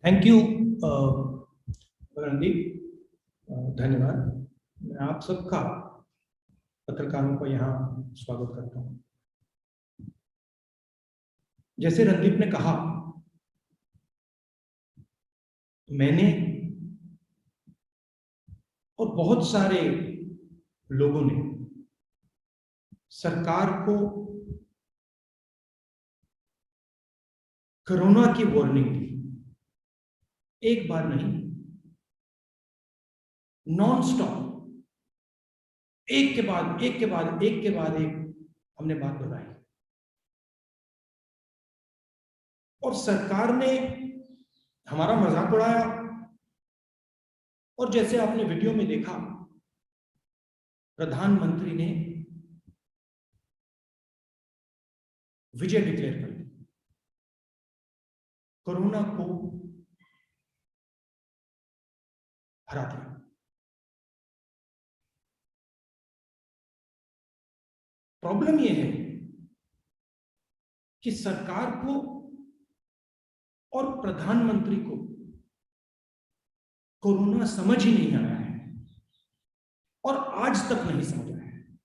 Thank you Randeep, धन्यवाद। मैं आप सबका पत्रकारों का यहाँ स्वागत करता हूँ। जैसे रणदीप ने कहा, मैंने और बहुत सारे लोगों ने सरकार को कोरोना की वार्निंग दी, एक बार नहीं, नॉन स्टॉप, एक के बाद एक के बाद एक के बाद एक हमने बात दोहराई और सरकार ने हमारा मजाक उड़ाया। और जैसे आपने वीडियो में देखा, प्रधानमंत्री ने विजय डिक्लेयर कर दी, कोरोना को हरा दिया। प्रॉब्लम यह है कि सरकार को और प्रधानमंत्री को कोरोना समझ ही नहीं आया है और आज तक नहीं समझ आया है।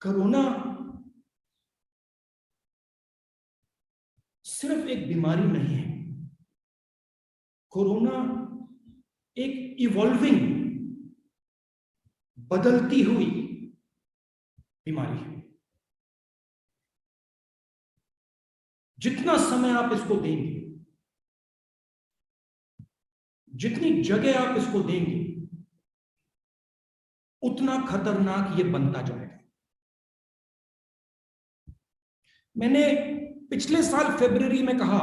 कोरोना सिर्फ एक बीमारी नहीं है, कोरोना एक इवॉल्विंग, बदलती हुई बीमारी है। जितना समय आप इसको देंगे, जितनी जगह आप इसको देंगे, उतना खतरनाक ये बनता जाएगा। मैंने पिछले साल फरवरी में कहा,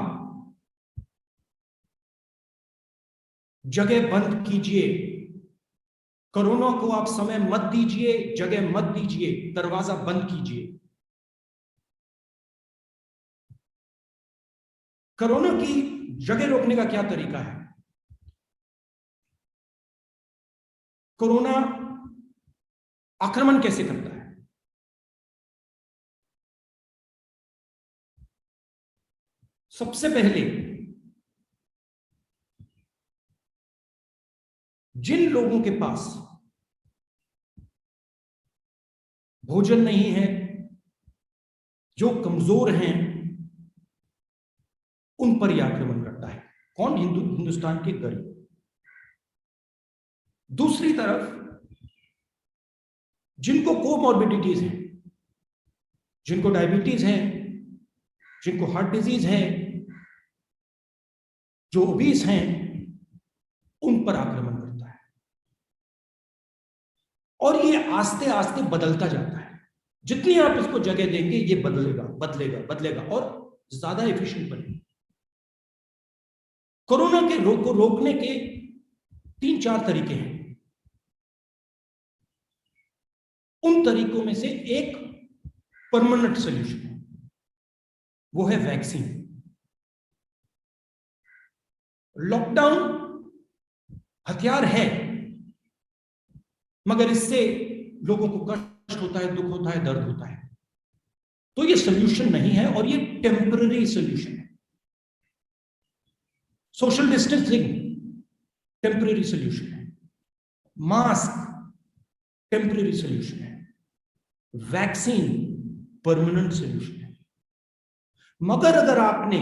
जगह बंद कीजिए, कोरोना को आप समय मत दीजिए, जगह मत दीजिए, दरवाजा बंद कीजिए। कोरोना की जगह रोकने का क्या तरीका है? कोरोना आक्रमण कैसे करता है? सबसे पहले जिन लोगों के पास भोजन नहीं है, जो कमजोर हैं, उन पर यह आक्रमण करता है। कौन? हिंदुस्तान के गरीब। दूसरी तरफ जिनको कोमॉर्बिडिटीज हैं, जिनको डायबिटीज है, जिनको हार्ट डिजीज है, जो ओबीस हैं, उन पर आक्रमण करता है। और ये आस्ते आस्ते बदलता जाता है। जितनी आप इसको जगह देंगे, ये बदलेगा बदलेगा बदलेगा और ज्यादा एफिशिएंट बनेगा। कोरोना के को रोकने के 3-4 तरीके हैं। उन तरीकों में से एक परमानेंट सॉल्यूशन है, वो है वैक्सीन। लॉकडाउन हथियार है, मगर इससे लोगों को कष्ट होता है, दुख होता है, दर्द होता है। तो ये सॉल्यूशन नहीं है और ये टेम्पररी सॉल्यूशन है। सोशल डिस्टेंसिंग टेम्पररी सॉल्यूशन है, मास्क टेम्पररी सॉल्यूशन है, वैक्सीन परमानेंट सॉल्यूशन है। मगर अगर आपने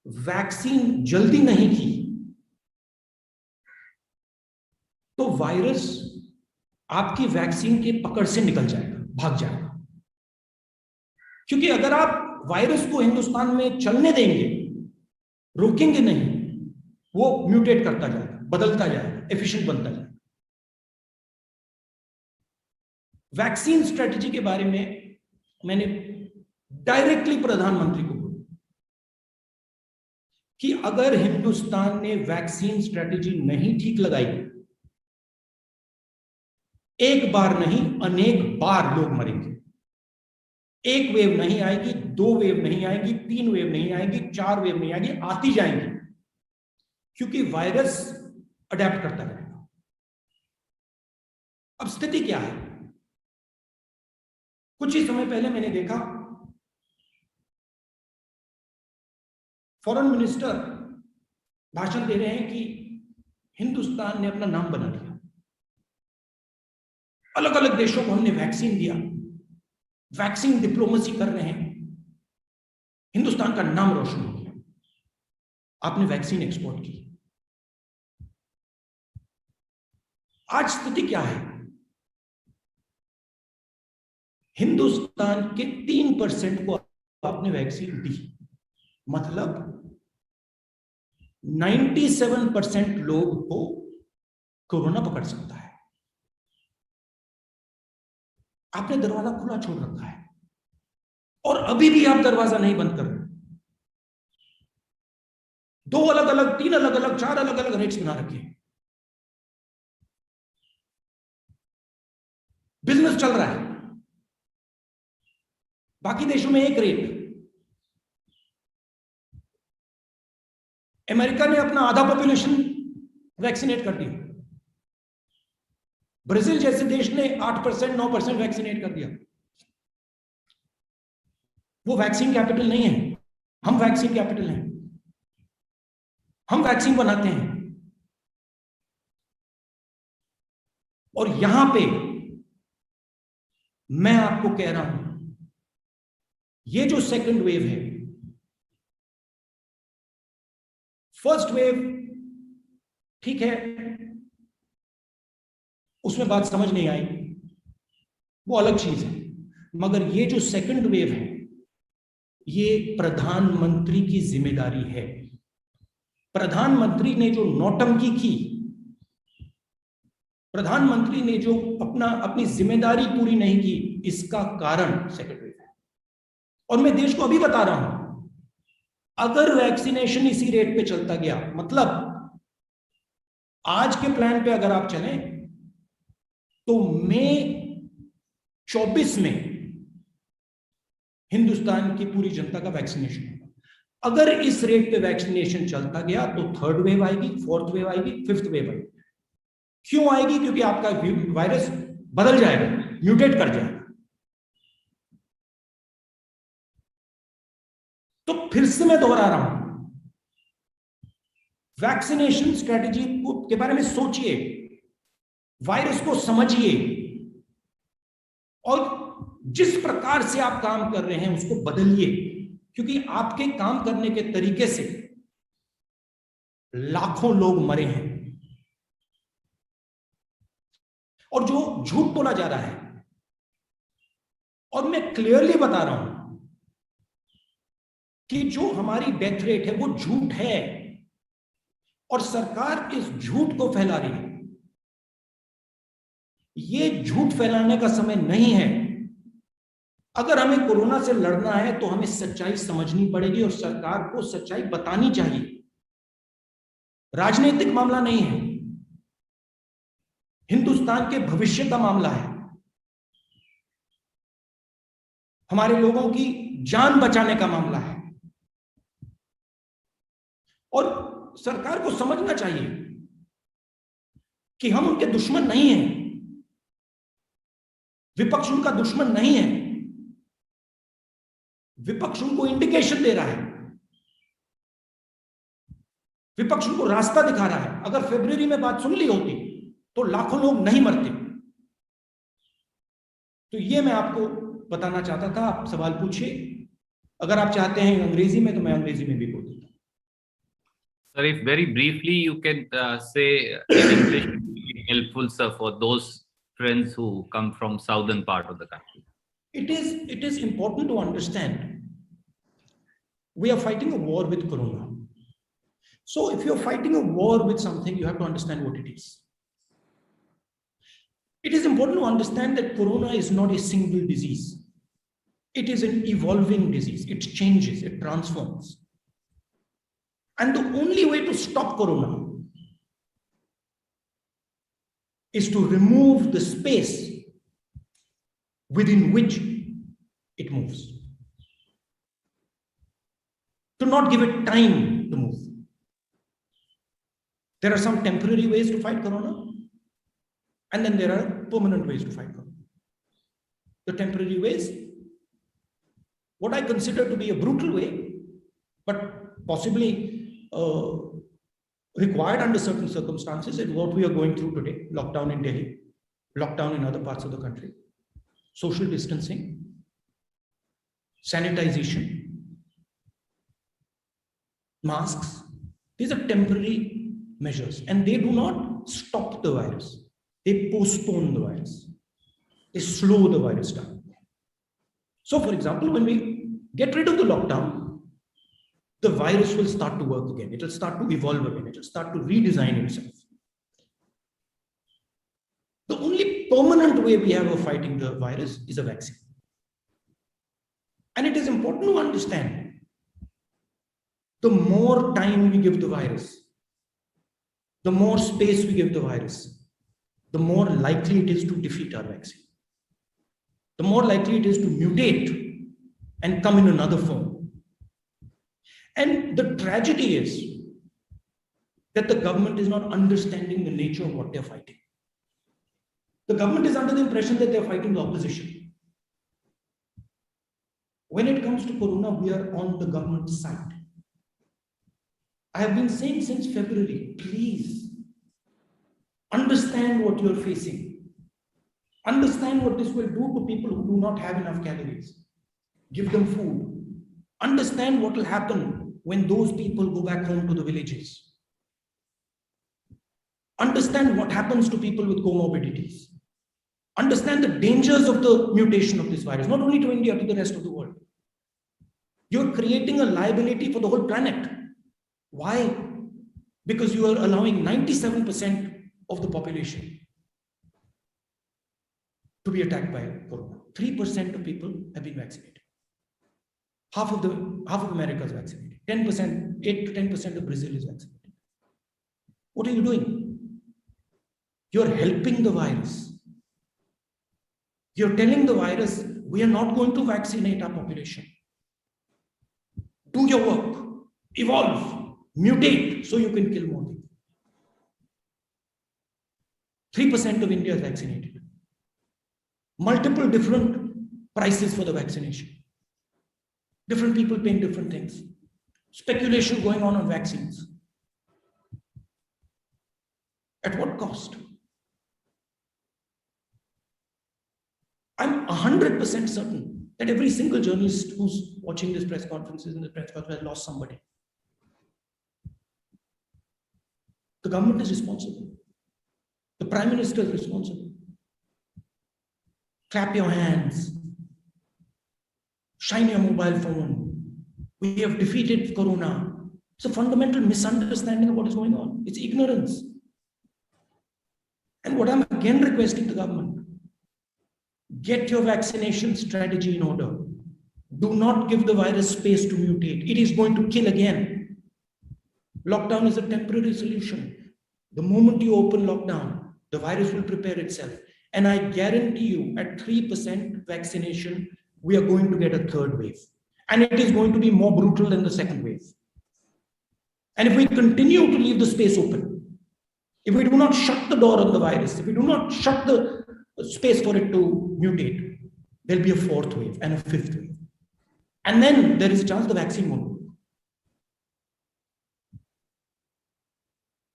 वैक्सीन जल्दी नहीं की तो वायरस आपकी वैक्सीन के पकड़ से निकल जाएगा, भाग जाएगा। क्योंकि अगर आप वायरस को हिंदुस्तान में चलने देंगे, रोकेंगे नहीं, वो म्यूटेट करता जाएगा, बदलता जाएगा, एफिशिएंट बनता जाएगा। वैक्सीन स्ट्रेटजी के बारे में मैंने डायरेक्टली प्रधानमंत्री को बोला कि अगर हिंदुस्तान ने वैक्सीन स्ट्रेटजी नहीं ठीक लगाई, एक बार नहीं अनेक बार लोग मरेंगे। एक वेव नहीं आएगी, 2 वेव नहीं आएगी, 3 वेव नहीं आएगी, 4 वेव नहीं आएगी, आती जाएंगी, क्योंकि वायरस अडेप्ट करता रहेगा। अब स्थिति क्या है? कुछ ही समय पहले मैंने देखा फॉरेन मिनिस्टर भाषण दे रहे हैं कि हिंदुस्तान ने अपना नाम बना लिया, अलग अलग देशों को हमने वैक्सीन दिया, वैक्सीन डिप्लोमेसी कर रहे हैं, हिंदुस्तान का नाम रोशन हो गया। आपने वैक्सीन एक्सपोर्ट की। आज स्थिति क्या है? हिंदुस्तान के 3% को आपने वैक्सीन दी, मतलब 97% लोग को कोरोना पकड़ सकता है। आपने दरवाजा खुला छोड़ रखा है और अभी भी आप दरवाजा नहीं बंद कर रहे। 2 अलग अलग, 3 अलग अलग, 4 अलग अलग रेट्स बना रखे हैं। बिजनेस चल रहा है, बाकी देशों में एक रेट। अमेरिका ने अपना आधा पॉपुलेशन वैक्सीनेट कर दिया, ब्राजील जैसे देश ने 8%, 9% वैक्सीनेट कर दिया। वो वैक्सीन कैपिटल नहीं है, हम वैक्सीन कैपिटल हैं। हम वैक्सीन बनाते हैं और यहां पे मैं आपको कह रहा हूं, ये जो सेकंड वेव है, फर्स्ट वेव ठीक है, उसमें बात समझ नहीं आई, वो अलग चीज है। मगर ये जो सेकंड वेव है, ये प्रधानमंत्री की जिम्मेदारी है। प्रधानमंत्री ने जो नौटंकी की, प्रधानमंत्री ने जो अपनी जिम्मेदारी पूरी नहीं की, इसका कारण सेकंड वेव है। और मैं देश को अभी बता रहा हूं, अगर वैक्सीनेशन इसी रेट पे चलता गया, मतलब आज के प्लान पे अगर आप चलें तो मई 24 में हिंदुस्तान की पूरी जनता का वैक्सीनेशन होगा। अगर इस रेट पे वैक्सीनेशन चलता गया तो थर्ड वेव आएगी, फोर्थ वेव आएगी, फिफ्थ वेव आएगी। क्यों आएगी? क्योंकि आपका वायरस बदल जाएगा, म्यूटेट कर जाएगा। तो फिर से मैं दोहरा रहा हूं, वैक्सीनेशन स्ट्रेटेजी के बारे में सोचिए, वायरस को समझिए और जिस प्रकार से आप काम कर रहे हैं उसको बदलिए, क्योंकि आपके काम करने के तरीके से लाखों लोग मरे हैं। और जो झूठ बोला जा रहा है, और मैं क्लियरली बता रहा हूं कि जो हमारी डेथ रेट है वो झूठ है और सरकार इस झूठ को फैला रही है। ये झूठ फैलाने का समय नहीं है। अगर हमें कोरोना से लड़ना है तो हमें सच्चाई समझनी पड़ेगी और सरकार को सच्चाई बतानी चाहिए। राजनीतिक मामला नहीं है, हिंदुस्तान के भविष्य का मामला है, हमारे लोगों की जान बचाने का मामला है। और सरकार को समझना चाहिए कि हम उनके दुश्मन नहीं हैं, विपक्ष उनका दुश्मन नहीं है। विपक्ष उनको इंडिकेशन दे रहा है, विपक्ष उनको रास्ता दिखा रहा है। अगर फरवरी में बात सुन ली होती तो लाखों लोग नहीं मरते। तो ये मैं आपको बताना चाहता था। आप सवाल पूछिए, अगर आप चाहते हैं अंग्रेजी में तो मैं अंग्रेजी में भी बोल देता हूं। Sir, if very briefly you can say in English, it will be helpful, sir, for those friends who come from southern part of the country. It is important to understand we are fighting a war with corona. So if you're fighting a war with something, you have to understand what it is. It is important to understand that corona is not a single disease. It is an evolving disease. It changes, it transforms. And the only way to stop corona is to remove the space within which it moves. To not give it time to move. There are some temporary ways to fight corona, and then there are permanent ways to fight corona. The temporary ways, what I consider to be a brutal way, but possibly required under certain circumstances, and what we are going through today, lockdown in Delhi, lockdown in other parts of the country, social distancing, sanitization, masks. These are temporary measures, and they do not stop the virus. They postpone the virus. They slow the virus down. So, for example, when we get rid of the lockdown, the virus will start to work again. It will start to evolve again. It will start to redesign itself. The only permanent way we have of fighting the virus is a vaccine. And it is important to understand, the more time we give the virus, the more space we give the virus, the more likely it is to defeat our vaccine. The more likely it is to mutate and come in another form. And the tragedy is that the government is not understanding the nature of what they're fighting. The government is under the impression that they're fighting the opposition. When it comes to Corona, we are on the government side. I have been saying since February, please understand what you're facing. Understand what this will do to people who do not have enough calories. Give them food. Understand what will happen when those people go back home to the villages. Understand what happens to people with comorbidities. Understand the dangers of the mutation of this virus, not only to India, to the rest of the world. You're creating a liability for the whole planet. Why? Because you are allowing 97% of the population to be attacked by Corona. 3% of people have been vaccinated. Half of America is vaccinated. 10%, 8 to 10% of Brazil is vaccinated. What are you doing? You're helping the virus. You're telling the virus, we are not going to vaccinate our population. Do your work, evolve, mutate, so you can kill more people. 3% of India is vaccinated. Multiple different prices for the vaccination. Different people paying different things. Speculation going on vaccines. At what cost? I'm 100% certain that every single journalist who's watching this press conferences and the press conference has lost somebody. The government is responsible. The Prime Minister is responsible. Clap your hands. Shine your mobile phone. We have defeated Corona. It's a fundamental misunderstanding of what is going on. It's ignorance. And what I'm again requesting the government, get your vaccination strategy in order. Do not give the virus space to mutate. It is going to kill again. Lockdown is a temporary solution. The moment you open lockdown, the virus will prepare itself. And I guarantee you, at 3% vaccination, we are going to get a third wave. And it is going to be more brutal than the second wave. And if we continue to leave the space open, if we do not shut the door on the virus, if we do not shut the space for it to mutate, there'll be a fourth wave and a fifth wave. And then there is a chance the vaccine won't work.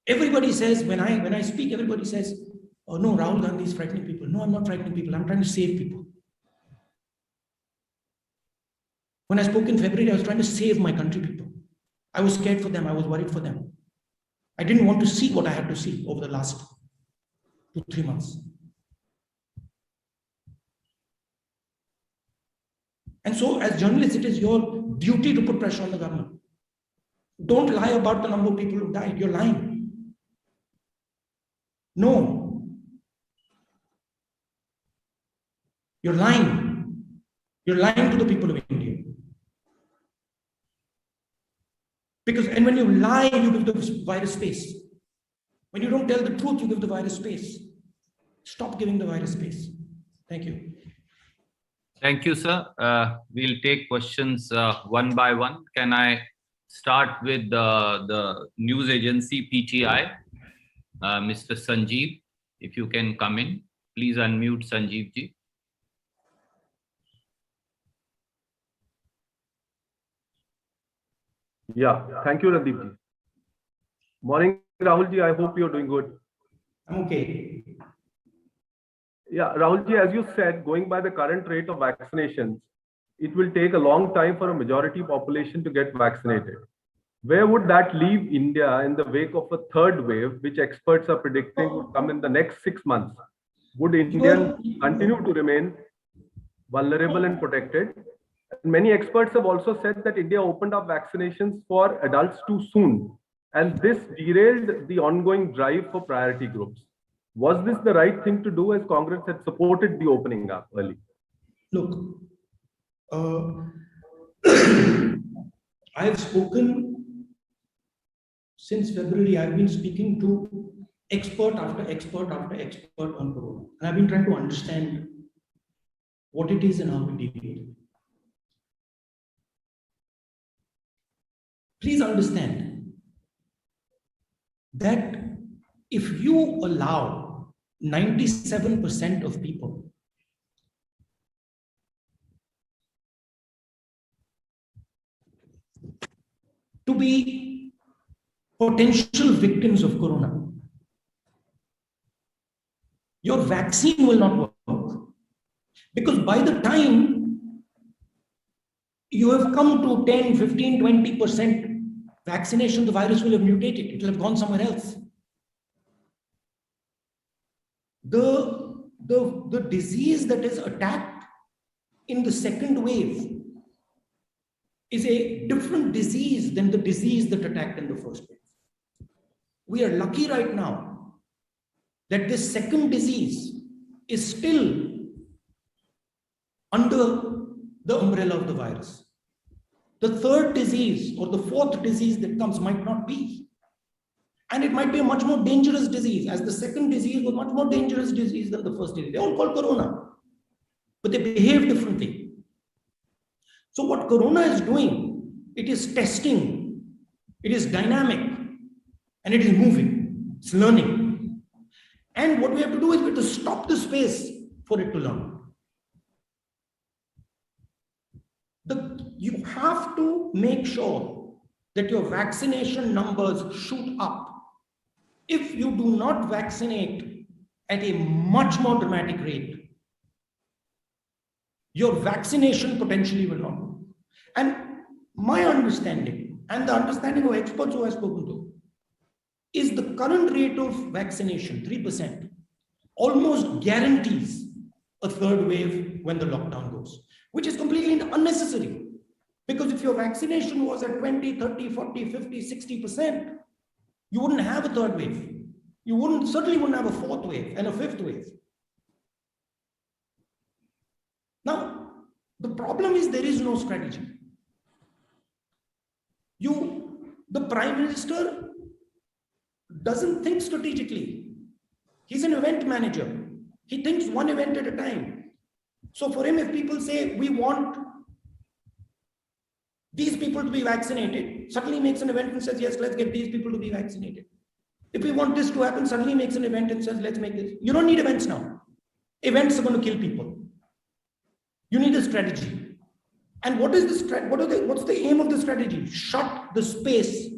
Everybody says, when I speak, everybody says, oh no, Rahul Gandhi is frightening people. No, I'm not frightening people. I'm trying to save people. When I spoke in February, I was trying to save my country people. I was scared for them. I was worried for them. I didn't want to see what I had to see over the last 2-3 months. And so, as journalists, it is your duty to put pressure on the government. Don't lie about the number of people who died. You're lying. No. You're lying. You're lying to the people of India. And when you lie, you give the virus space. When you don't tell the truth, you give the virus space. Stop giving the virus space. Thank you. Thank you, sir. We'll take questions one by one. Can I start with the news agency PTI? Mr. Sanjeev, if you can come in, please unmute Sanjeev ji. Yeah, thank you, Randeep ji. Morning, Rahul ji. I hope you're doing good. I'm okay. Yeah, Rahul ji, as you said, going by the current rate of vaccinations, it will take a long time for a majority population to get vaccinated. Where would that leave India in the wake of a third wave, which experts are predicting would come in the next 6 months? Would Indians continue to remain vulnerable and protected? And many experts have also said that India opened up vaccinations for adults too soon, and this derailed the ongoing drive for priority groups. Was this the right thing to do, as Congress had supported the opening up early? Look, I have spoken since February. I've been speaking to expert after expert after expert on corona, and I've been trying to understand what it is and how to deal with it. Please understand that if you allow 97% of people to be potential victims of corona, your vaccine will not work. Because by the time you have come to 10, 15, 20% vaccination, the virus will have mutated. It will have gone somewhere else. The disease that is attacked in the second wave is a different disease than the disease that attacked in the first wave. We are lucky right now that this second disease is still under the umbrella of the virus. The third disease or the fourth disease that comes might not be. And it might be a much more dangerous disease, as the second disease was much more dangerous disease than the first disease. They're all called corona, but they behave differently. So what corona is doing, it is testing, it is dynamic, and it is moving, it's learning. And what we have to do is we have to stop the space for it to learn. You have to make sure that your vaccination numbers shoot up. If you do not vaccinate at a much more dramatic rate, your vaccination potentially will not work. And my understanding, and the understanding of experts who I've spoken to, is the current rate of vaccination, 3%, almost guarantees a third wave when the lockdown goes, which is completely unnecessary. Because if your vaccination was at 20, 30, 40, 50, 60%, you wouldn't have a third wave. You certainly wouldn't have a fourth wave and a fifth wave. Now, the problem is there is no strategy. The Prime Minister doesn't think strategically. He's an event manager. He thinks one event at a time. So for him, if people say, we want these people to be vaccinated, suddenly makes an event and says, yes, let's get these people to be vaccinated. If we want this to happen, suddenly makes an event and says, let's make this. You don't need events now. Events are going to kill people. You need a strategy. And what is the what's the aim of the strategy? Shut the space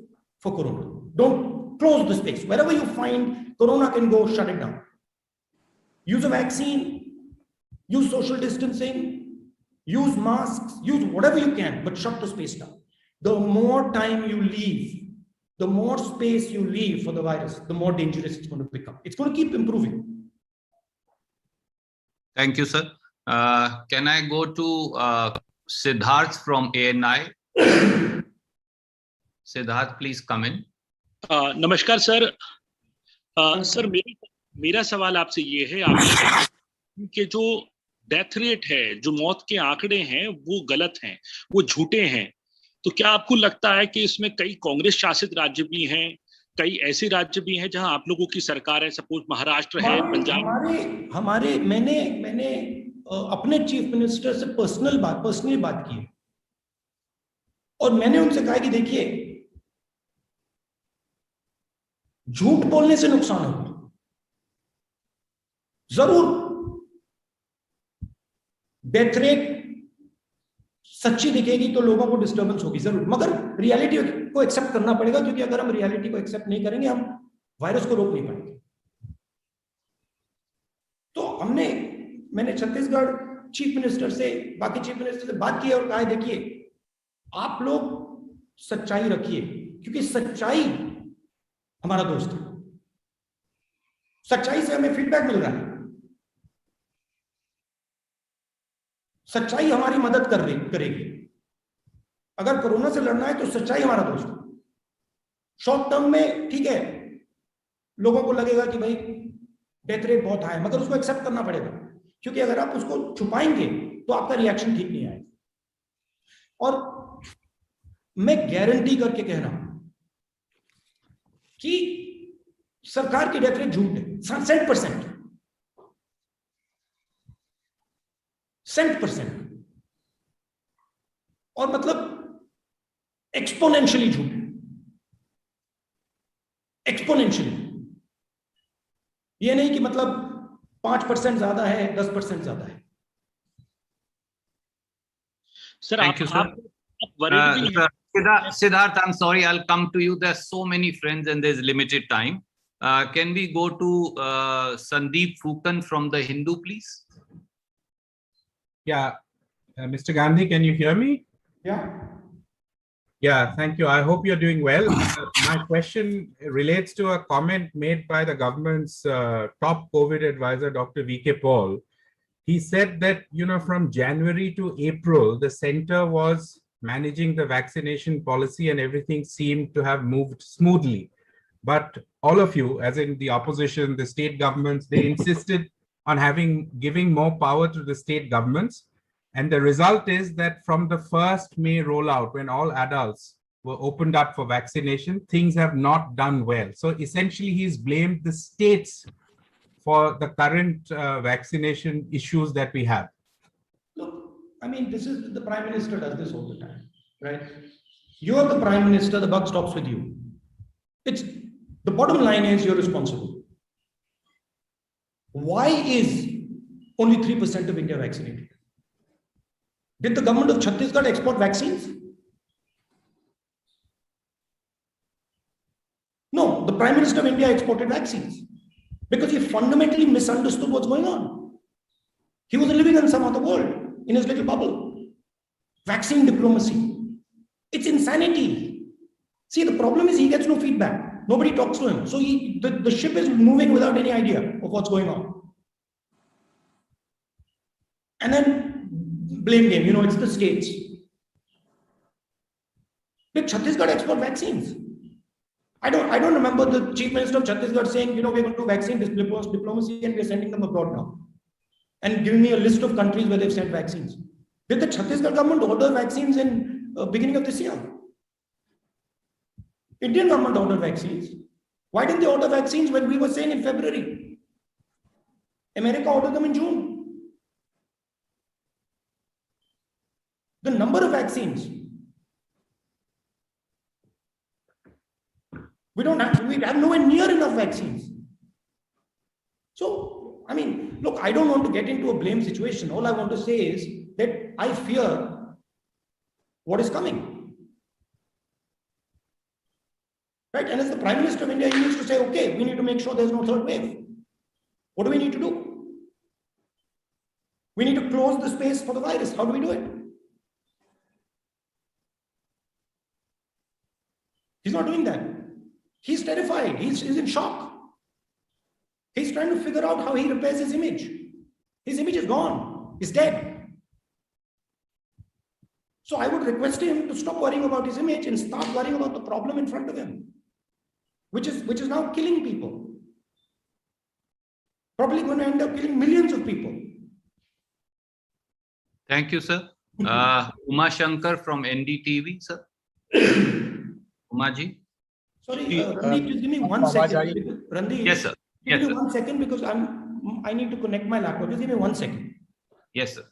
for corona. Don't close the space. Wherever you find corona can go, shut it down. Use a vaccine, use social distancing, use masks, use whatever you can, but shut the space down. The more time you leave, the more space you leave for the virus, the more dangerous it's going to become. It's going to keep improving. Thank you, sir. Can I go to Siddharth from ANI? Siddharth, please come in. नमस्कार sir. Sir मेरा सवाल आपसे ये है, आपने कि जो death rate है, जो मौत के आंकड़े हैं, वो गलत हैं, वो झूठे हैं. तो क्या आपको लगता है कि इसमें कई कांग्रेस शासित राज्य भी हैं, कई ऐसे राज्य भी हैं जहां आप लोगों की सरकार है, सपोज महाराष्ट्र है, पंजाब? मैंने अपने चीफ मिनिस्टर से पर्सनली बात की और मैंने उनसे कहा कि देखिए, झूठ बोलने से नुकसान होगा. जरूर डेथ रेट सच्ची दिखेगी तो लोगों को डिस्टर्बेंस होगी जरूर, मगर रियलिटी को एक्सेप्ट करना पड़ेगा, क्योंकि अगर हम रियलिटी को एक्सेप्ट नहीं करेंगे हम वायरस को रोक नहीं पाएंगे। तो मैंने छत्तीसगढ़ चीफ मिनिस्टर से, बाकी चीफ मिनिस्टर से बात की और कहा है देखिए आप लोग सच्चाई रखिए, क्योंकि सच्चाई हमारा दोस्त है, सच्चाई से हमें फीडबैक मिल रहा है, सच्चाई हमारी मदद करेगी। अगर कोरोना से लड़ना है तो सच्चाई हमारा दोस्त है। शॉर्ट टर्म में ठीक है, लोगों को लगेगा कि भाई डेथ रेट बहुत हाई है, मगर उसको एक्सेप्ट करना पड़ेगा, क्योंकि अगर आप उसको छुपाएंगे तो आपका रिएक्शन ठीक नहीं आएगा। और मैं गारंटी करके कह रहा हूं कि सरकार की डेथ रेट झूठ है, 100%, और मतलब एक्सपोनेंशियली झूठ है, एक्सपोनेंशियली। ये नहीं कि मतलब 5% ज्यादा है, 10% ज्यादा है। Sir Thank you, sir. Siddharth, I'm sorry, I'll come to you. There's so many friends and there's limited time. Can we go to Sandeep Fukan from The Hindu, please? Yeah, Mr. Gandhi, can you hear me? Yeah. Yeah, thank you. I hope you're doing well. My question relates to a comment made by the government's top COVID advisor, Dr. V.K. Paul. He said that, from January to April, the center was managing the vaccination policy and everything seemed to have moved smoothly. But all of you, as in the opposition, the state governments, they insisted on giving more power to the state governments. And the result is that from the first May rollout, when all adults were opened up for vaccination, things have not done well. So essentially, he's blamed the states for the current vaccination issues that we have. Look, I mean, this is the Prime Minister does this all the time, right? You're the Prime Minister, the buck stops with you. It's the bottom line is you're responsible. Why is only 3% of India vaccinated? Did the government of Chhattisgarh export vaccines? No, the Prime Minister of India exported vaccines because he fundamentally misunderstood what's going on. He was living in some other world, in his little bubble. Vaccine diplomacy. It's insanity. See, the problem is he gets no feedback. Nobody talks to him. So the ship is moving without any idea of what's going on. And then blame game, it's the states. Did Chhattisgarh export vaccines? I don't remember the Chief Minister of Chhattisgarh saying, we're going to do vaccine diplomacy and we're sending them abroad now. And giving me a list of countries where they've sent vaccines. Did the Chhattisgarh government order vaccines in beginning of this year? Indian government ordered vaccines. Why didn't they order vaccines when we were saying in February? America ordered them in June. The number of vaccines. We have nowhere near enough vaccines. So, I mean, look, I don't want to get into a blame situation. All I want to say is that I fear what is coming. Right? And as the Prime Minister of India, he needs to say, okay, we need to make sure there's no third wave. What do we need to do? We need to close the space for the virus. How do we do it? He's not doing that. He's terrified. He's in shock. He's trying to figure out how he repairs his image. His image is gone. He's dead. So I would request him to stop worrying about his image and start worrying about the problem in front of him, which is now killing people. Probably going to end up killing millions of people. Thank you, sir. Uma Shankar from NDTV, sir. Umaji. Sorry, Randeep, just give me 1 second. Randeep, yes, sir. Give Yes, me sir. 1 second because I need to connect my laptop. Just give me 1 second. Yes, sir.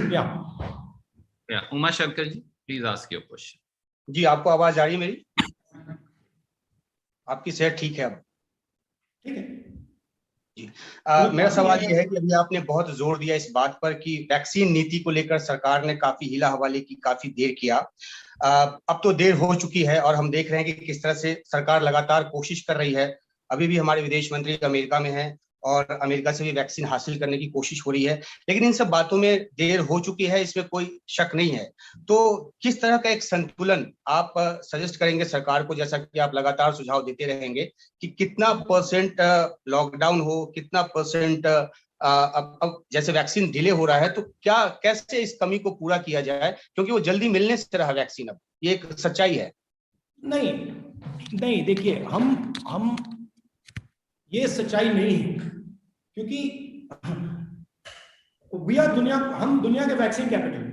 Yeah. Yeah, Uma Shankar ji, please ask your question. जी आपको आवाज आ रही है मेरी? आपकी सेहत ठीक है अब? ठीक है जी। मेरा सवाल ये है कि अभी आपने बहुत जोर दिया इस बात पर कि वैक्सीन नीति को लेकर सरकार ने काफी हीला हवाले की, काफी देर किया। अब तो देर हो चुकी है और हम देख रहे हैं कि किस तरह से सरकार लगातार कोशिश कर रही है। अभी भी हमारे विदेश मंत्री अमेरिका में हैं और अमेरिका से भी वैक्सीन हासिल करने की कोशिश हो रही है, लेकिन इन सब बातों में देर हो चुकी है, इसमें कोई शक नहीं है। तो किस तरह का एक संतुलन आप सजेस्ट करेंगे सरकार को, जैसा कि आप लगातार सुझाव देते रहेंगे, कि कितना परसेंट लॉकडाउन हो, कितना परसेंट अब जैसे वैक्सीन डिले हो रहा है तो क्या, कैसे इस कमी को पूरा किया जाए, क्योंकि वो जल्दी मिलने से रहा वैक्सीन, अब ये एक सच्चाई है। नहीं नहीं, देखिए हम ये सच्चाई नहीं है, क्योंकि हम दुनिया के वैक्सीन कैपिटल हैं।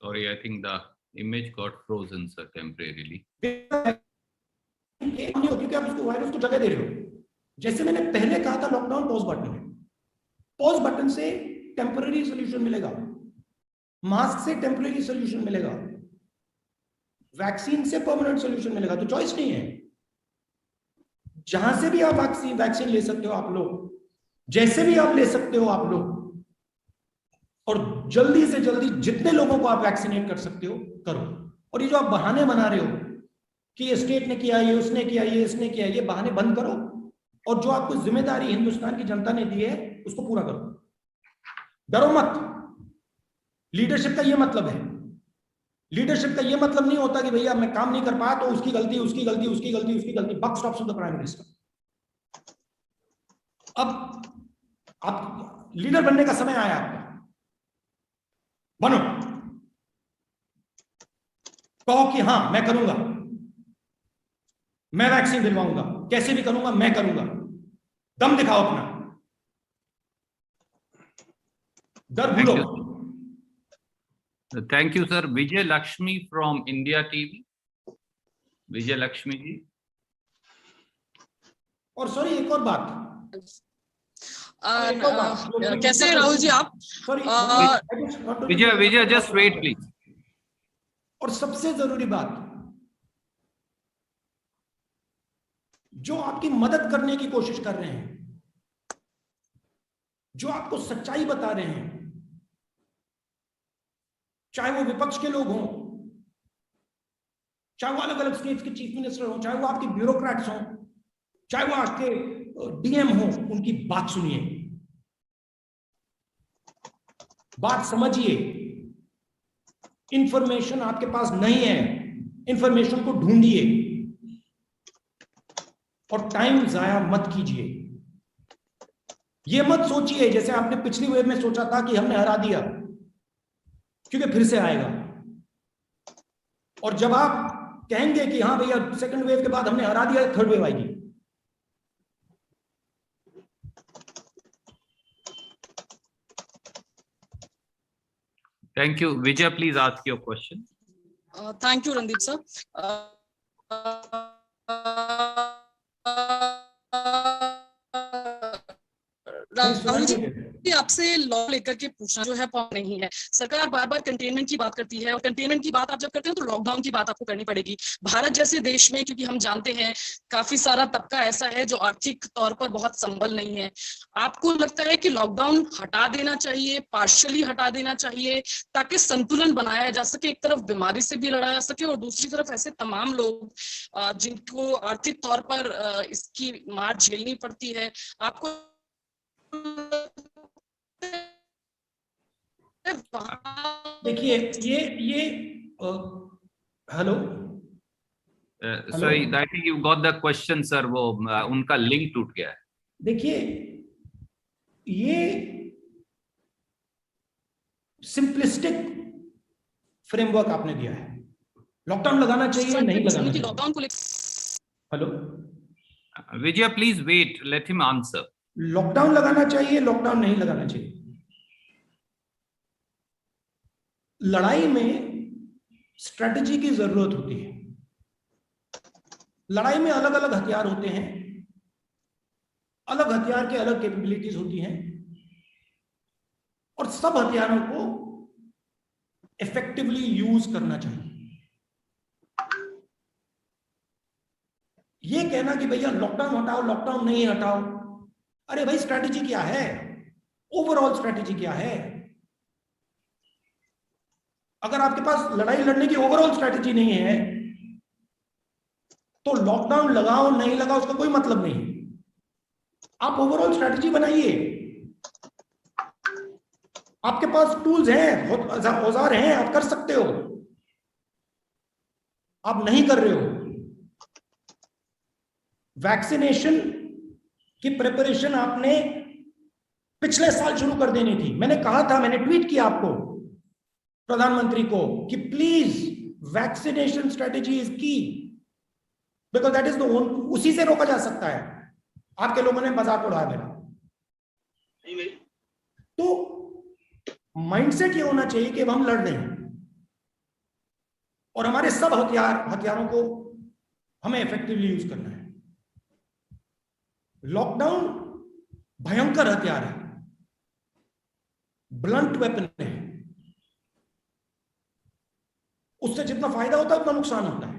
Sorry, I think the image got frozen, sir, temporarily. नहीं हो, क्योंकि आप उसको वायरस को जगह दे रहे हो। जैसे मैंने पहले कहा था, लॉकडाउन पॉज बटन है, पॉज बटन से टेम्पररी सोल्यूशन मिलेगा, मास्क से टेम्पररी सोल्यूशन मिलेगा, वैक्सीन से परमानेंट सोल्यूशन मिलेगा। तो चॉइस नहीं है, जहां से भी आप वैक्सीन ले सकते हो आप लोग, जैसे भी आप ले सकते हो आप लोग, और जल्दी से जल्दी जितने लोगों को आप वैक्सीनेट कर सकते हो करो। और ये जो आप बहाने बना रहे हो कि ये स्टेट ने किया, ये उसने किया, ये इसने किया, ये बहाने बंद करो, और जो आपको जिम्मेदारी हिंदुस्तान की जनता ने दी है उसको पूरा करो। डरो मत। लीडरशिप का ये मतलब है, लीडरशिप का ये मतलब नहीं होता कि भैया मैं काम नहीं कर पाया तो उसकी गलती, उसकी गलती, उसकी गलती, उसकी गलती। Buck stops with the prime minister. अब लीडर बनने का समय आया आपका, बनो, कहो कि हाँ मैं करूंगा, मैं वैक्सीन दिलवाऊंगा, कैसे भी करूंगा, मैं करूंगा। दम दिखाओ अपना, डर भूलो। Thank you, sir. Vijay Lakshmi from India TV. Vijay Lakshmi ji. और सॉरी एक और बात, कैसे राहुल जी आप? Sorry Vijay, just wait, please. और सबसे जरूरी बात, जो आपकी मदद करने की कोशिश कर रहे हैं, जो आपको सच्चाई बता रहे हैं, चाहे वो विपक्ष के लोग हों, चाहे वो अलग अलग स्टेट्स के चीफ मिनिस्टर हों, चाहे वो आपके ब्यूरोक्रेट्स हों, चाहे वो आपके डीएम हों, उनकी बात सुनिए, बात समझिए। इंफॉर्मेशन आपके पास नहीं है, इंफॉर्मेशन को ढूंढिए और टाइम जाया मत कीजिए। ये मत सोचिए जैसे आपने पिछली वेव में सोचा था कि हमने हरा दिया, क्योंकि फिर से आएगा। और जब आप कहेंगे कि हाँ भैया सेकंड वेव के बाद हमने हरा दिया, थर्ड वेव आएगी। Thank you. Vijay, please ask your question. Thank you, Randeep sir. Rahul ji आपसे लॉ लेकर के पूछना जो है नहीं है। सरकार बार बार कंटेनमेंट की बात करती है और कंटेनमेंट की बात आप जब करते हैं तो लॉकडाउन की बात आपको करनी पड़ेगी। भारत जैसे देश में, क्योंकि हम जानते हैं काफी सारा तबका ऐसा है जो आर्थिक तौर पर बहुत संबल नहीं है, आपको लगता है कि लॉकडाउन हटा देना चाहिए, पार्शियली हटा देना चाहिए, ताकि संतुलन बनाया जा सके, एक तरफ बीमारी से भी लड़ा जा सके और दूसरी तरफ ऐसे तमाम लोग जिनको आर्थिक तौर पर इसकी मार झेलनी पड़ती है, आपको देखिए ये hello Sorry, I think you got the question, sir. वो उनका लिंक टूट गया है। देखिए ये सिंपलिस्टिक फ्रेमवर्क आपने दिया है। लॉकडाउन लगाना चाहिए, नहीं लगाना चाहिए। लॉकडाउन को hello Vijay, please wait. Let him answer. Lockdown लगाना चाहिए, लॉकडाउन नहीं लगाना चाहिए। लड़ाई में स्ट्रेटजी की जरूरत होती है। लड़ाई में अलग अलग हथियार होते हैं, अलग हथियार के अलग कैपेबिलिटीज होती हैं, और सब हथियारों को इफेक्टिवली यूज करना चाहिए। ये कहना कि भैया लॉकडाउन हटाओ, लॉकडाउन नहीं हटाओ, अरे भाई स्ट्रैटेजी क्या है, ओवरऑल स्ट्रैटेजी क्या है? अगर आपके पास लड़ाई लड़ने की ओवरऑल स्ट्रैटेजी नहीं है तो लॉकडाउन लगाओ नहीं लगाओ उसका कोई मतलब नहीं। आप ओवरऑल स्ट्रैटेजी बनाइए। आपके पास टूल्स हैं, औजार हैं, आप कर सकते हो, आप नहीं कर रहे हो। वैक्सीनेशन की प्रिपरेशन आपने पिछले साल शुरू कर देनी थी। मैंने कहा था, मैंने ट्वीट किया आपको, प्रधानमंत्री को, कि प्लीज वैक्सीनेशन स्ट्रेटेजी इज की, बिकॉज दैट इज द उसी से रोका जा सकता है। आपके लोगों ने मजाक उड़ाया मेरा। तो माइंडसेट ये होना चाहिए कि हम लड़ रहे हैं और हमारे सब हथियारों को हमें इफेक्टिवली यूज करना है। लॉकडाउन भयंकर हथियार है, ब्लंट वेपन है। उससे जितना फायदा होता है उतना नुकसान होता है।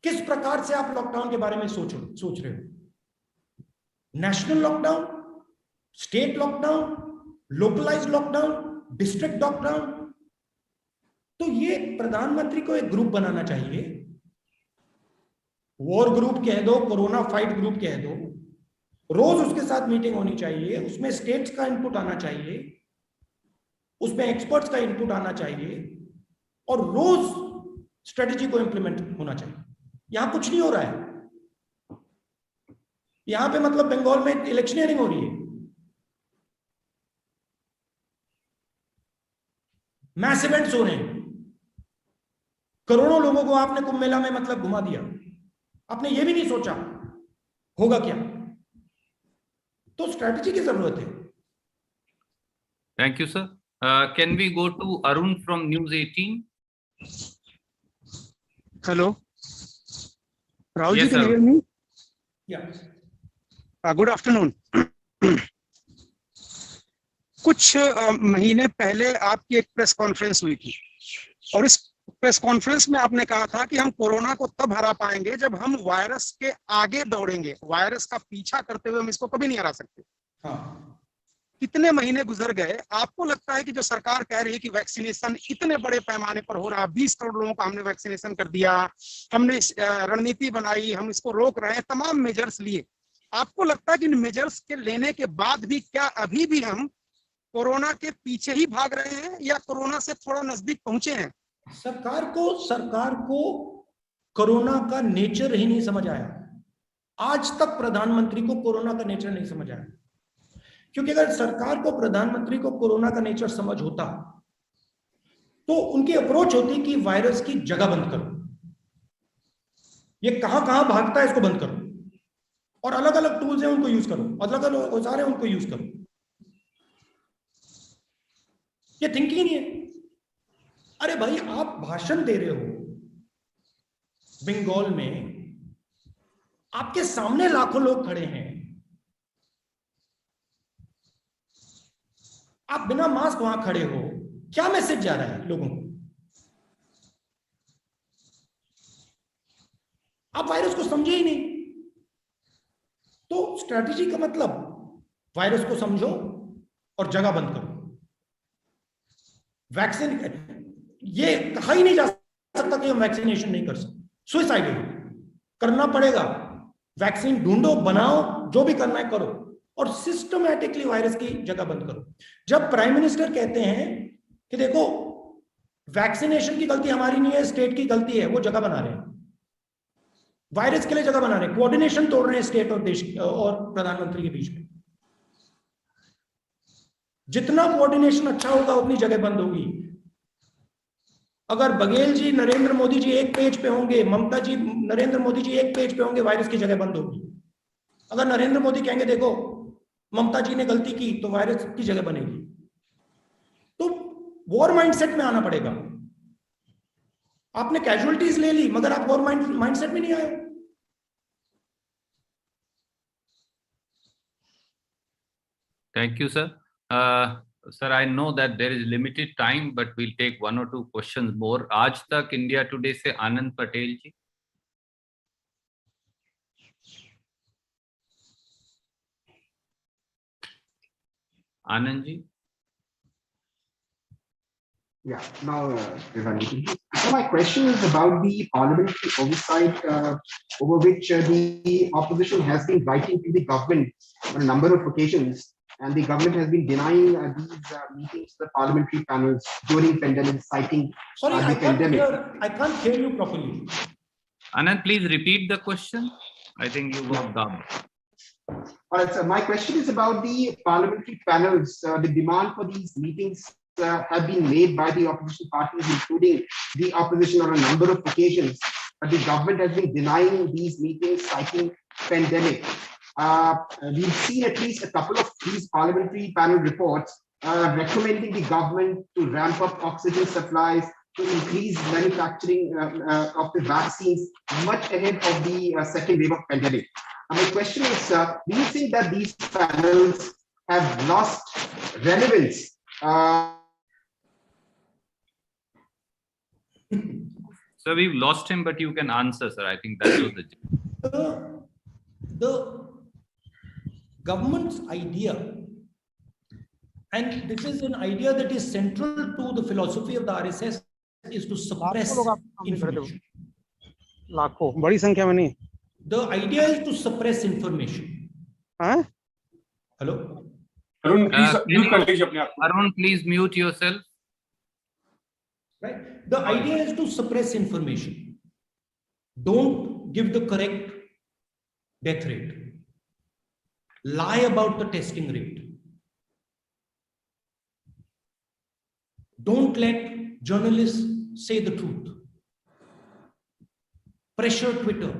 किस प्रकार से आप लॉकडाउन के बारे में सोच रहे हो? National lockdown, state lockdown, localized lockdown, district lockdown? तो ये प्रधानमंत्री को एक ग्रुप बनाना चाहिए, वॉर ग्रुप कह दो, कोरोना फाइट ग्रुप कह दो, रोज उसके साथ मीटिंग होनी चाहिए, उसमें स्टेट्स का इनपुट आना चाहिए, उसमें एक्सपर्ट्स का इनपुट आना चाहिए और रोज स्ट्रेटेजी को इंप्लीमेंट होना चाहिए। यहां कुछ नहीं हो रहा है। यहां पे मतलब बंगाल में इलेक्शनियरिंग हो रही है, मैस इवेंट्स हो रहे हैं, करोड़ों लोगों को आपने कुंभ मेला में मतलब घुमा दिया। आपने ये भी नहीं सोचा होगा क्या। तो स्ट्रेटेजी की जरूरत है। Thank you sir. Can we go to Arun from News 18? Hello Rahul Yes, ji, can you sir. hear me? Yeah. Good afternoon. कुछ महीने पहले आपकी एक प्रेस कॉन्फ्रेंस हुई थी और इस प्रेस कॉन्फ्रेंस में आपने कहा था कि हम कोरोना को तब हरा पाएंगे जब हम वायरस के आगे दौड़ेंगे, वायरस का पीछा करते हुए हम इसको कभी नहीं हरा सकते। हाँ। कितने महीने गुजर गए, आपको लगता है कि जो सरकार कह रही है कि वैक्सीनेशन इतने बड़े पैमाने पर हो रहा, 20 करोड़ लोगों का हमने वैक्सीनेशन कर दिया, हमने रणनीति बनाई, हम इसको रोक रहे हैं, तमाम मेजर्स लिए, आपको लगता है कि इन मेजर्स के लेने के बाद भी क्या अभी भी हम कोरोना के पीछे ही भाग रहे हैं या कोरोना से थोड़ा नजदीक पहुंचे हैं? सरकार को कोरोना का नेचर ही नहीं समझ आया। आज तक प्रधानमंत्री को कोरोना का नेचर नहीं समझ आया, क्योंकि अगर सरकार को, प्रधानमंत्री को कोरोना का नेचर समझ होता तो उनकी अप्रोच होती कि वायरस की जगह बंद करो, ये कहां कहां भागता है इसको बंद करो, और अलग अलग टूल्स हैं उनको यूज करो, अलग अलग औजार हैं उनको यूज करो। ये थिंकिंग ही नहीं है। अरे भाई, आप भाषण दे रहे हो बंगाल में, आपके सामने लाखों लोग खड़े हैं, आप बिना मास्क वहां खड़े हो, क्या मैसेज जा रहा है लोगों को? आप वायरस को समझे ही नहीं। तो स्ट्रैटेजी का मतलब वायरस को समझो और जगह बंद करो। वैक्सीन, ये कहा ही नहीं जा सकता कि हम वैक्सीनेशन नहीं कर सकते, सुसाइड करना पड़ेगा। वैक्सीन ढूंढो, बनाओ, जो भी करना है करो और सिस्टमैटिकली वायरस की जगह बंद करो। जब प्राइम मिनिस्टर कहते हैं कि देखो वैक्सीनेशन की गलती हमारी नहीं है, स्टेट की गलती है, वो जगह बना रहे हैं, वायरस के लिए जगह बना रहे हैं, कोऑर्डिनेशन तोड़ रहे हैं स्टेट और देश और प्रधानमंत्री के बीच में। जितना कोऑर्डिनेशन अच्छा होगा उतनी जगह बंद होगी। अगर बघेल जी, नरेंद्र मोदी जी एक पेज पे होंगे, ममता जी, नरेंद्र मोदी जी एक पेज पे होंगे, वायरस की जगह बंद होगी। अगर नरेंद्र मोदी कहेंगे देखो ममता जी ने गलती की, तो वायरस की जगह बनेगी। तो वॉर माइंडसेट में आना पड़ेगा। आपने कैजुअलिटीज ले ली मगर आप वॉर माइंडसेट में नहीं आए। Thank you, sir. Sir, I know that there is limited time, but we'll take one or two questions more. Aaj Tak India Today से आनंद पटेल जी. Anand ji. Yeah, now, so my question is about the parliamentary oversight over which the opposition has been writing to the government on a number of occasions, and the government has been denying these meetings, the parliamentary panels during pandemic, citing Sorry, the pandemic. I can't hear you properly. Anand, please repeat the question. I think you got dubbed. All right, so my question is about the parliamentary panels. The demand for these meetings have been made by the opposition parties, including the opposition, on a number of occasions. But the government has been denying these meetings, citing pandemic. We've seen at least a couple of these parliamentary panel reports recommending the government to ramp up oxygen supplies, to increase manufacturing of the vaccines much ahead of the second wave of pandemic. My question is, do you think that these panels have lost relevance? So we've lost him, but you can answer, sir. I think that was the government's idea, and this is an idea that is central to the philosophy of the RSS, is to suppress information. लाखों, बड़ी संख्या में नहीं. The idea is to suppress information. हाँ? Hello? Arun, please mute yourself. Right. The idea is to suppress information. Don't give the correct death rate. Lie about the testing rate. Don't let journalists say the truth. Pressure Twitter,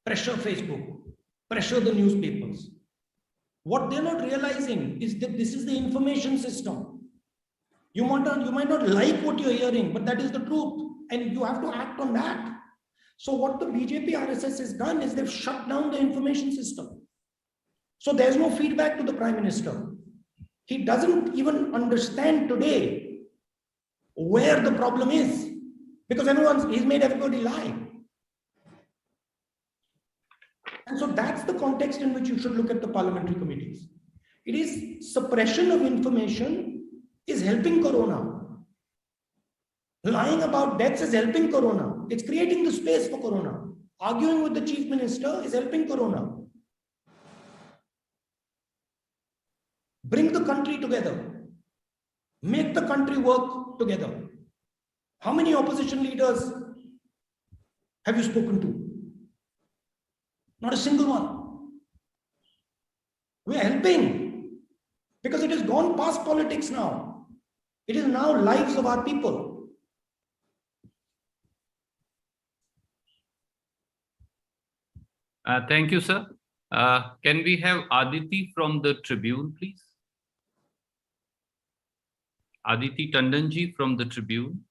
pressure Facebook, pressure the newspapers. What they're not realizing is that this is the information system. You might not like what you're hearing, but that is the truth, and you have to act on that. So what the BJP RSS has done is they've shut down the information system. So there's no feedback to the Prime Minister. He doesn't even understand today where the problem is, because he's made everybody lie. And so that's the context in which you should look at the parliamentary committees. It is suppression of information is helping Corona. Lying about deaths is helping Corona. It's creating the space for Corona. Arguing with the chief minister is helping Corona. Bring the country together. Make the country work together. How many opposition leaders have you spoken to? Not a single one. We are helping because it has gone past politics now. It is now lives of our people. Thank you, sir. Can we have Aditi from the Tribune, please? Aditi Tandanji from the Tribune.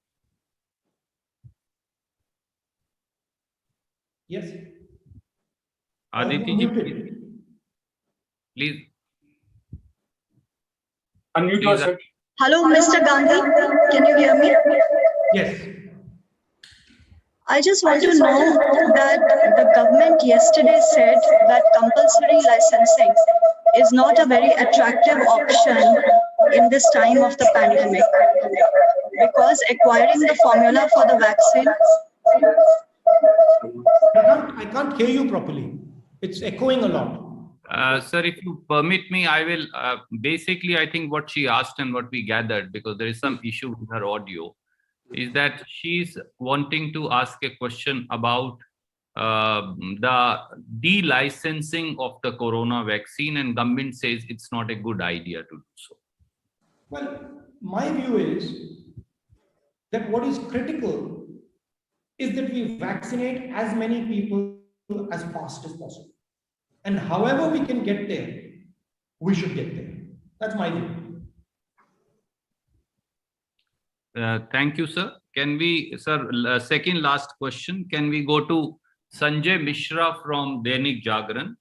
Yes. Aditi ji, please. Unmute yourself. Hello, Mr. Gandhi. Can you hear me? Yes. I just want to know that the government yesterday said that compulsory licensing is not a very attractive option in this time of the pandemic because acquiring the formula for the vaccine. I can't hear you properly. It's echoing a lot. Sir, if you permit me, I will basically, I think what she asked and what we gathered, because there is some issue with her audio, is that she's wanting to ask a question about the de-licensing of the corona vaccine, and government says it's not a good idea to do so. Well, my view is that what is critical is that we vaccinate as many people as fast as possible. And however we can get there, we should get there. That's my view. Thank you, sir. Can we, sir, second last question, can we go to Sanjay Mishra from Dainik Jagran?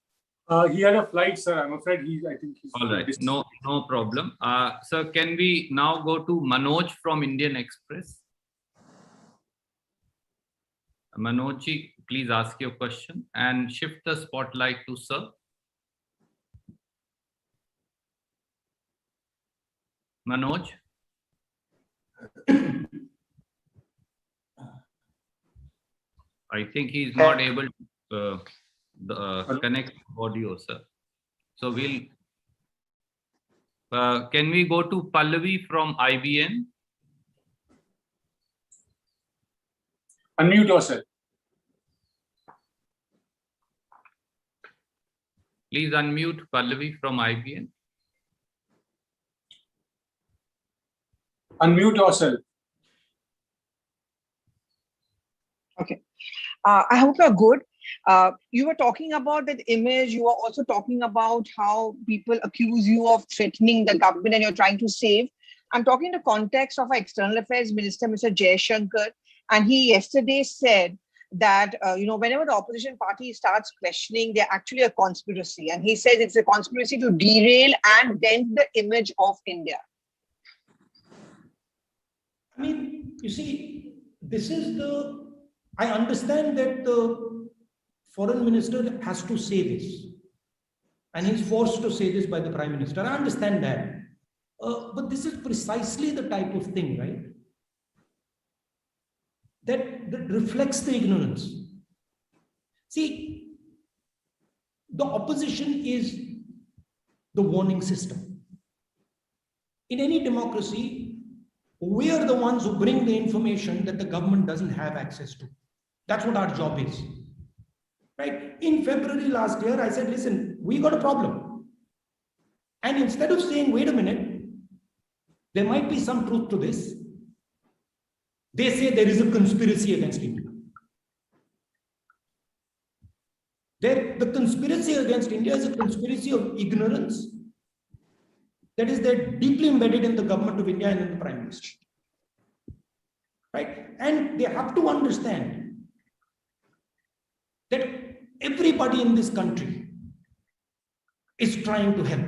He had a flight, sir. I'm afraid I think he's... All right, no problem. Sir, can we now go to Manoj from Indian Express? Manoj, please ask your question and shift the spotlight to sir. Manoj? I think he's not able to connect audio, sir. So we'll... can we go to Pallavi from IBN? Unmute yourself. Please unmute Pallavi from IBN. Unmute yourself. Okay. I hope you're good. You were talking about that image. You were also talking about how people accuse you of threatening the government and you're trying to save. I'm talking in the context of our External Affairs Minister, Mr. Jaishankar, and he yesterday said that, whenever the opposition party starts questioning, they're actually a conspiracy. And he says it's a conspiracy to derail and dent the image of India. I mean, you see, this is I understand that the foreign minister has to say this, and he's forced to say this by the prime minister. I understand that. But this is precisely the type of thing, right? That reflects the ignorance. See, the opposition is the warning system. In any democracy, we are the ones who bring the information that the government doesn't have access to. That's what our job is. Right? In February last year, I said, listen, we got a problem. And instead of saying, wait a minute, there might be some truth to this, they say there is a conspiracy against India. The conspiracy against India is a conspiracy of ignorance that is deeply embedded in the government of India and in the Prime Minister. Right? And they have to understand that everybody in this country is trying to help.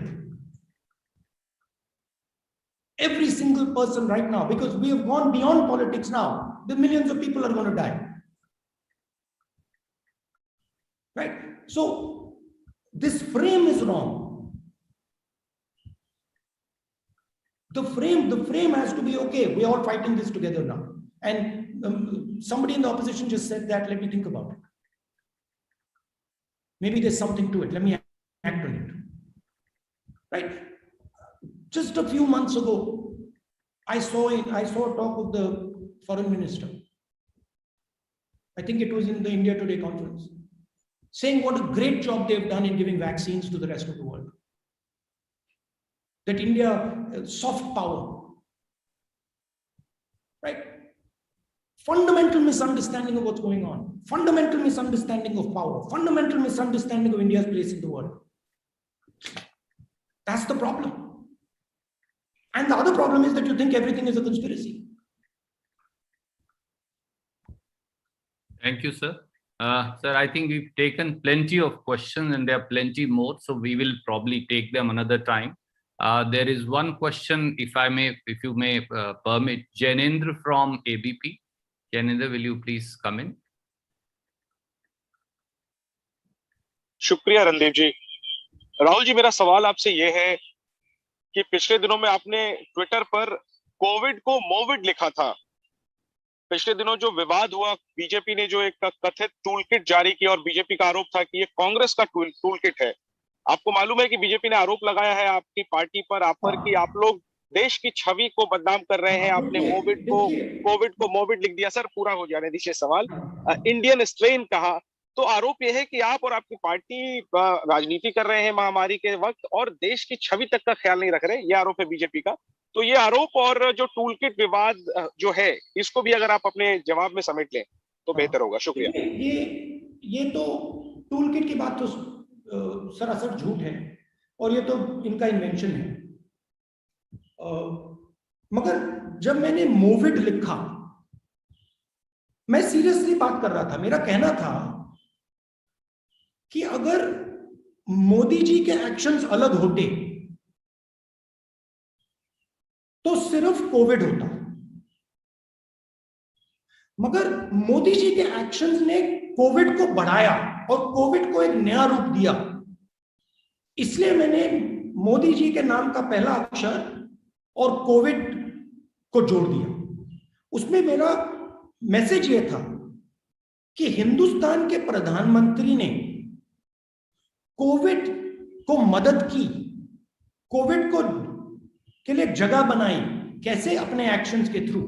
Every single person right now, because we have gone beyond politics now, the millions of people are going to die. Right? So this frame is wrong. The frame has to be okay. We are all fighting this together now. And somebody in the opposition just said that. Let me think about it. Maybe there's something to it. Let me act on it. Right? Just a few months ago, I saw a talk of the foreign minister. I think it was in the India Today conference, saying what a great job they've done in giving vaccines to the rest of the world. That India, soft power. Right? Fundamental misunderstanding of what's going on. Fundamental misunderstanding of power. Fundamental misunderstanding of India's place in the world. That's the problem. And the other problem is that you think everything is a conspiracy. Thank you, sir. Sir, I think we've taken plenty of questions and there are plenty more, so we will probably take them another time. There is one question, if you may permit, Janendra from ABP. Janendra, will you please come in? शुक्रिया रणदीप जी। राहुल जी, मेरा सवाल आपसे ये है कि पिछले दिनों में आपने ट्विटर पर कोविड को मोविड लिखा था। पिछले दिनों जो विवाद हुआ, बीजेपी ने जो एक कथित टूलकिट जारी किया और बीजेपी का आरोप था कि ये कांग्रेस का टूलकिट है। आपको मालूम है कि बीजेपी ने आरोप लगाया है आपकी पार्टी पर, आप पर, कि आप लोग देश की छवि को बदनाम कर रहे हैं। आपने कोविड को मोविड लिख दिया। सर, पूरा हो जाने दीजिए सवाल। इंडियन स्ट्रेन कहा, तो आरोप यह है कि आप और आपकी पार्टी राजनीति कर रहे हैं महामारी के वक्त और देश की छवि तक का ख्याल नहीं रख रहे। ये आरोप है बीजेपी का। तो ये आरोप और जो टूलकिट विवाद जो है, इसको भी अगर आप अपने जवाब में समेट लें तो बेहतर होगा। शुक्रिया। ये तो टूलकिट की बात तो सरासर झूठ है और ये तो इनका इन्वेंशन है। मगर जब मैंने मोविड लिखा, मैं सीरियसली बात कर रहा था। मेरा कहना था कि अगर मोदी जी के एक्शंस अलग होते तो सिर्फ कोविड होता, मगर मोदी जी के एक्शंस ने कोविड को बढ़ाया और कोविड को एक नया रूप दिया। इसलिए मैंने मोदी जी के नाम का पहला अक्षर और कोविड को जोड़ दिया। उसमें मेरा मैसेज ये था कि हिंदुस्तान के प्रधानमंत्री ने कोविड को मदद की, कोविड को के लिए जगह बनाई। कैसे? अपने एक्शंस के थ्रू।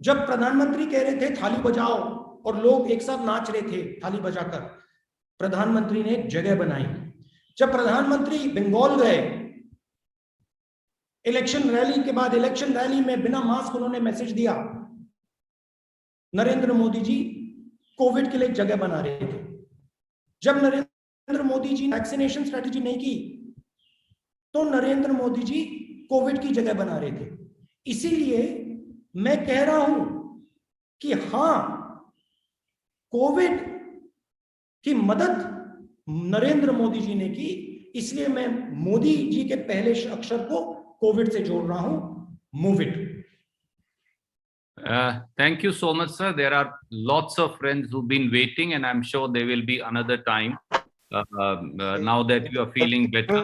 जब प्रधानमंत्री कह रहे थे थाली बजाओ और लोग एक साथ नाच रहे थे थाली बजाकर, प्रधानमंत्री ने जगह बनाई। जब प्रधानमंत्री बंगाल गए इलेक्शन रैली के बाद, इलेक्शन रैली में बिना मास्क उन्होंने मैसेज दिया, नरेंद्र मोदी जी कोविड के लिए जगह बना रहे थे। जब नरेंद्र मोदी जी वैक्सीनेशन स्ट्रेटेजी नहीं की तो नरेंद्र मोदी जी कोविड की जगह बना रहे थे। इसीलिए मैं कह रहा हूं कि हां, कोविड की मदद नरेंद्र मोदी जी ने की, इसलिए मैं मोदी जी के पहले अक्षर को कोविड से जोड़ रहा हूं, move it. Thank you so much, sir. There are lots of friends who've been waiting, and I'm sure there will be another time now that you are feeling better,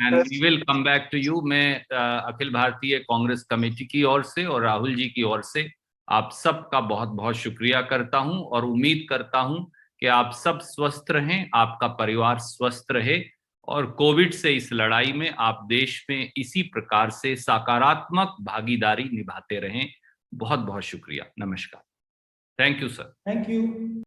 and we will come back to you. मैं Akhil Bharatiya Congress committee की ओर से और राहुल जी की ओर से आप सबका बहुत बहुत शुक्रिया करता हूं और उम्मीद करता हूं कि आप सब स्वस्थ रहें, आपका परिवार स्वस्थ रहे और कोविड से इस लड़ाई में आप देश में इसी प्रकार से सकारात्मक भागीदारी निभाते रहें। बहुत बहुत शुक्रिया। नमस्कार। Thank you sir. Thank you.